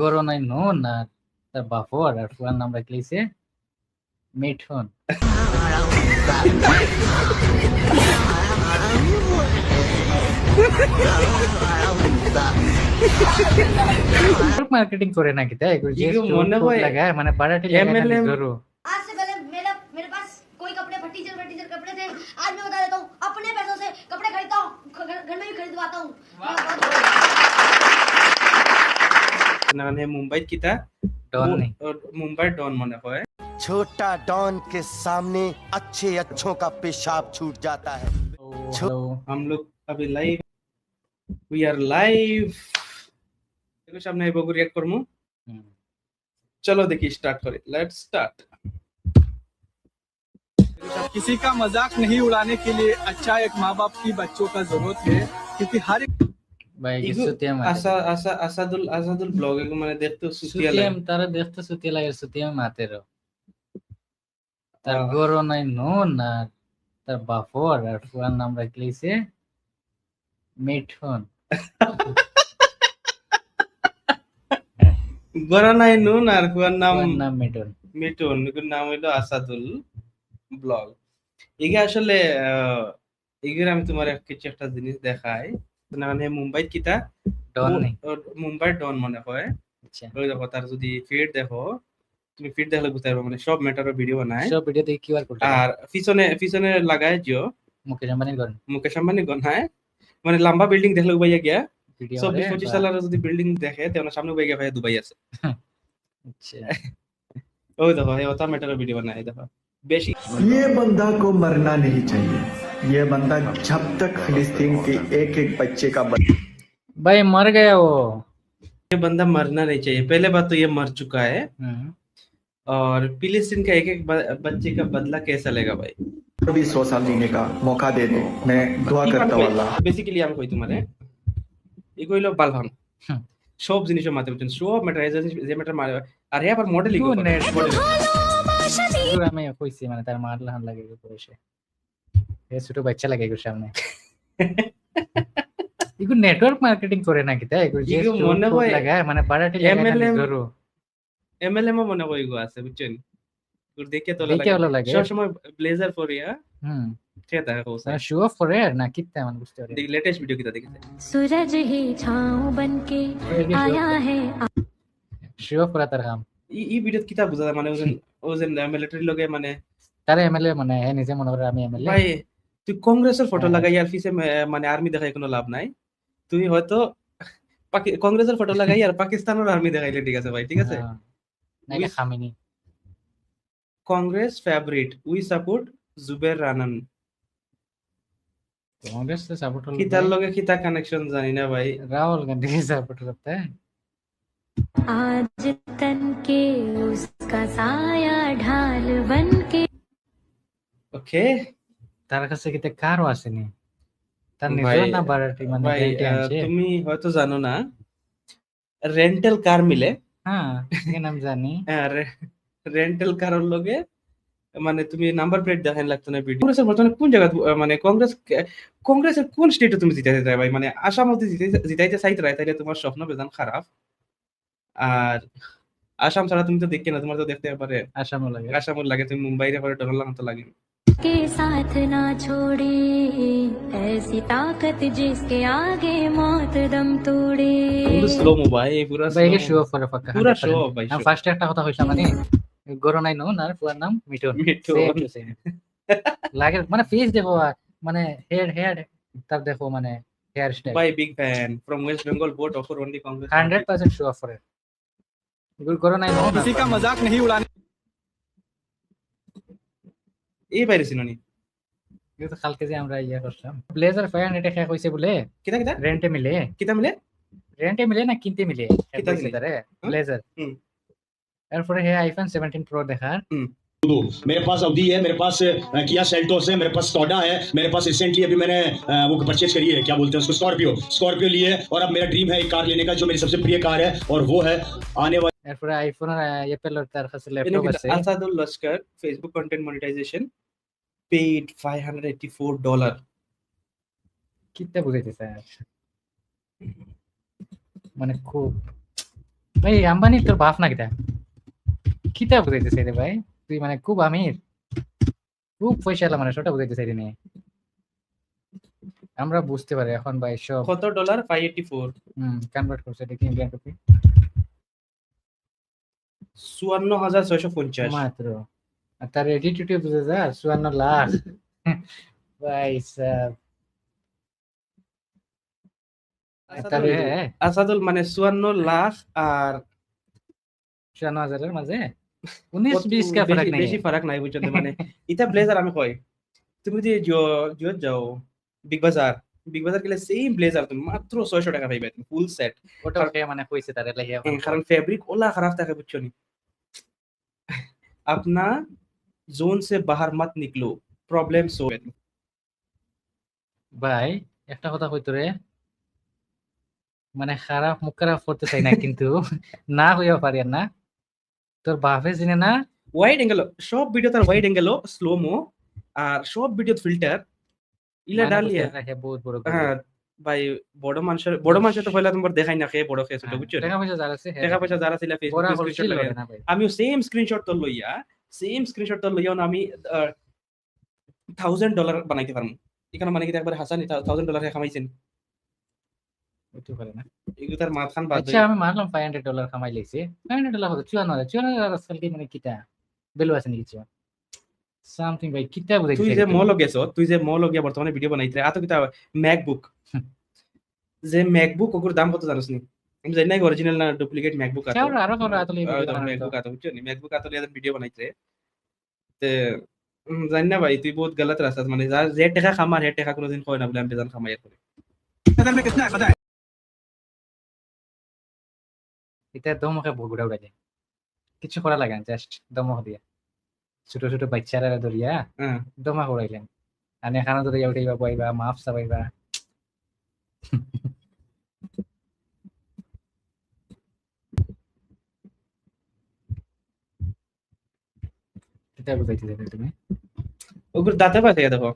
গরনাই নুন আর তার বাপর আর ফুয়ার নাম রাখলেইছে মিঠুন। মার্কেটিং করে নাকি তাই इगो मने भाई লাগায় মানে বাড়াটি লাগায় না MLM জরুর। आज से पहले मेरे पास कोई कपड़े फटीचर कपड़े थे। आज मैं बता देता हूँ, अपने पैसों से कपड़े खरीदता हूँ, घर में भी खरीदवाता हूँ। মানে মুম্বাই কিতা ডন নেই মুম্বাই ডন মনে হয়। छोटा डॉन के सामने अच्छे अच्छों का पेशाब छूट जाता है। হ্যালো हम लोग अभी लाइव वी आर लाइव देखो सामने बगु रिएक्ट करमु। चलो देखिए स्टार्ट करें, लेट्स स्टार्ट। किसी का मजाक नहीं उड़ाने के लिए अच्छा एक माँ बाप की बच्चों का जरूरत है, क्योंकि हर एक ভাই इगो সুতিয়াম আসাদুল ব্লগ এগুলো মানে দেখতে সুতিয়া সুতিয়াম লাগে। তারা দেখতে সুতিয়া লাগে সুতিয়াম মাতেরও তার গরনাই নুন আর তার বাপর আর ফুয়ার নাম রাখলেইছে মিঠুন। গরানাই নুন আর কুয়ার নাম ফুয়ার নাম মিঠুন। মিটুন, এগুলোর নাম হইলো আসাদুল ব্লগ। এগে আসলে এগুলো আমি তোমার কিছু একটা জিনিস দেখাই মানে মুম্বাই কিতা ডন নেই মুম্বাই ডন মনে হয়। আচ্ছা ওই দেখো তার যদি ফিড দেখো, তুমি ফিড দেখলে বুঝতে পারবে মানে সব ম্যাটারের ভিডিও বানায়। সব ভিডিও দেখি কিউআর কোড আর পিছনে লাগায় জিও মুকেশ আম্বানির ঘর মুকেশ আম্বানি গনায় মানে লম্বা বিল্ডিং দেখলে উবাইয়া গিয়া ভিডিও 24-25 সালের যদি বিল্ডিং দেখে তাহলে সামনে উবাই গিয়া ভাই দুবাই আছে। আচ্ছা ওই দেখো এই ওটা ম্যাটারের ভিডিও বানায় দেখো বেশি। ये बंदा को मरना नहीं चाहिए। ये बंदा जब तक फिलिस्तीन के एक एक बच्चे का भाई मर गया वो। ये बंदा मरना नहीं चाहिए, पहले बात तो ये मर चुका है और फिलिस्तीन का एक एक बच्चे का बदला कैसा लेगा भाई। भी 100 साल जीने का मौका दे दे, मैं दुआ करता हूँ अल्लाह। বেসিক্যালি আমি কই তোমারে এই কইলো বালভান সব জিনিসের মাথা বুঝছেন সব ম্যাটার যে ম্যাটার মানে আর হে আবার মডেলিং আমি কইছি মানে তার মারলাহান লাগে বয়সে এ ছোট বাচ্চা লাগে এগুলোর সামনে এগুলো নেটওয়ার্ক মার্কেটিং করে নাকি তাই এগুলো মনে হয় লাগায় মানে বাড়াটি লাগায় না জরুর। MLM মনে হয় এগুলো আছে বুঝছেন গুলো দেখে তো লাগে সব সময় ব্লেজার পরিয়া কেতা হোসা শো অফ করে না কিত্তা মানে বুঝতে পারি। দেখ লেটেস্ট ভিডিও কিতা দেখেছে सूरज ही छाँव बनके आया है। শো অফ করা তার কাম এই ভিডিও কিতা বুঝা যায় মানে ওজন মিলিটারি লগে মানে তার এমএলএ মানে হে নিজে মনে করে আমি এমএলএ। ভাই তুই কংগ্রেসের ফটো লাগাই আর পিছে মানে আর্মি দেখাই কোনো লাভ নাই। তুই হয়তো কংগ্রেসের ফটো লাগাই আর পাকিস্তানের আর্মি দেখাইলে ঠিক আছে ভাই, ঠিক আছে নাকি খামিনি কংগ্রেস ফেভারিট উই সাপোর্ট জুবের রানান কংগ্রেস से सपोर्ट हो কিতার লগে কিতা কানেকশন জানি না ভাই। राहुल गांधी से सपोर्ट करता है। आज तन के उसका साया ढाल बनके ওকে তার কাছে কিতে কারও আসেনি তার ভাই, নিজের না বাড়াটি মানে ভাই রেন্টে আনছে। তুমি হয়তো জানো না রেন্টাল কার মিলে হ্যাঁ কি নাম জানি রেন্টাল কারের লগে মানে তুমি নাম্বার প্লেট দেখান লাগতো না ভিডিও। কংগ্রেসের বর্তমানে কোন জায়গা মানে কংগ্রেসের কোন স্টেটে তুমি জিতাইতে চাই ভাই মানে আসাম জিতাইতে চাইতে রায় তাইলে তোমার স্বপ্ন বেজান খারাপ। আর আসাম ছাড়া তুমি তো দেখতে না, তোমার তো দেখতে পারে আসাম লাগে তুমি মুম্বাইরে পরে ডলার মতো লাগে के साथ ना छोड़े ऐसी ताकत जिसके आगे मौत दम तोड़े। পুরো স্লো মোবাইল পুরো ভাই শো অফ করে পাকা পুরো শো ভাই। আমি ফার্স্ট একটা কথা কইছিলাম মানে গরনাই নো না পুরার নাম মিঠুন লাগে মানে ফেস দেখো মানে হেয়ার তার দেখো মানে হেয়ার স্টাইল ভাই big fan from West Bengal vote offer only Congress 100% show off করে গরনাই নো किसी का मजाक नहीं उड़ाने এই বাইরে সিনোনি কিন্তু কালকে যে আমরা ইয়া করলাম ব্লেজার ফায়ার নেটে শেষ হইছে বলে কিতা কিতা রেন্টে মিলে না কিনতে মিলে কিতা মিলে? তারে ব্লেজার এরপরে হে আইফোন 17 প্রো দেখার मेरे पास अवधि है, मेरे पास किया सेल्टोस है, मेरे पास स्कॉडा है, मेरे पास रिसेंटली अभी मैंने वो परचेज करी है, क्या बोलते हैं उसको, स्कॉर्पियो ली है और अब मेरा ड्रीम है एक कार लेने का जो मेरी सबसे प्रिय कार है और वो है आने वाली। এরপরে আইফোন এপল তার কাছে ল্যাপটপ আছে। Asadul Laskar Facebook content monetization paid $584 কিটা বুঝাইতে স্যার মানে খুব ভাই আম্বানি তোর বাপ না কিতা কিতা বুঝাইতেছে রে ভাই, তুই মানে খুব আমির, খুব পয়সা মানে ওটা বুঝাইতেছে রে নিয়ে। আমরা বুঝতে পারি এখন ভাই সব কত ডলার? 584, কনভার্ট করছে দেখি ইন্ডিয়ান রুপি 54,650। মাত্র। আর তার এডিটিউড বুঝে যা 54 লাখ ভাই সাহেব। তাহলে আসাদুল মানে 54 লাখ আর 54,000 মাঝে 19-20 কা ফারাক নাই। বেশি ফারাক নাই বুঝছেন মানে ইটা ব্লেজার আমি কই তুমি যদি জিও যাও বিগ বাজার গেলে সেম ব্লেজার তুমি মাত্র 600 টাকা পাইবে ফুল সেট। ওটা ওকে মানে কইছে তারে লাগিয়া কারণ ফেব্রিক ওলা খারাপ থাকে বুঝছো নি। अपना जोन से बाहर मत निकलो, प्रॉब्लम सो। ভাই একটা কথা কইতো রে, মানে খারাপ মুখ খারাপ করতে চাই না কিন্তু না হইয়া পারি না, তোর বাপে চিনে না ওয়াইড অ্যাঙ্গেল সব ভিডিও তার ওয়াইড অ্যাঙ্গেল স্লো মো আর সব ভিডিও ফিল্টার ইলা ডালিয়া। বহুত বড় হ্যাঁ ভাই বড় মানুষের তো পয়লা তোমার দেখাই না খেয়ে বড় খেয়ে ছোট বুঝছো টাকা পয়সা যারা আছে টাকা পয়সা যারা ছিল ফেসবুকে স্ক্রিনশট লাগাই না ভাই। আমিও সেম স্ক্রিনশট তো লইয়া না আমি $1,000 বানাইতে পারবো। এখানে মানে কি একবার হাসানি $1,000 কামাইছেন হইতে পারে না। এগুলো তার মাথান বাদ আচ্ছা আমি মানলাম $500 কামাই লাইছে, $500 হতো 54,000 আজকাল কি মানে কিটা বেলু আছে নাকি কিছু সামথিং ভাই কিটা বুঝাইছে। তুই যে মল গিয়া বর্তমানে ভিডিও বানাইতে আতো কিতা ম্যাকবুক যে ম্যাকবুক ওগুর দাম কত জানোস নি? আমি জানি না অরিজিনাল না ডুপ্লিকেট ম্যাকবুক আছে। আরো করে আতলি ম্যাকবুক আতো বুঝছো নি? ম্যাকবুক আতো লিয়া ভিডিও বানাইতে তে জানি না ভাই তুই বহুত গলত রাস্তা মানে যে টাকা খামার হে টাকা কোনোদিন কয় না বলে আমি বেজান খামাই করে। এটা দমকে বগুড়া উড়াইলে কিছু করা লাগে না, জাস্ট দমক দিয়া ছোট ছোট বাচ্চারা ধরিয়া হ্যাঁ দমা উড়াইলেন আনে খানা ধরিয়া উঠাইবা পাইবা মাফ চাপাইবা। এটা বুঝাইতে যাবে তুমি ওগুর দাঁতে পাতে দেখো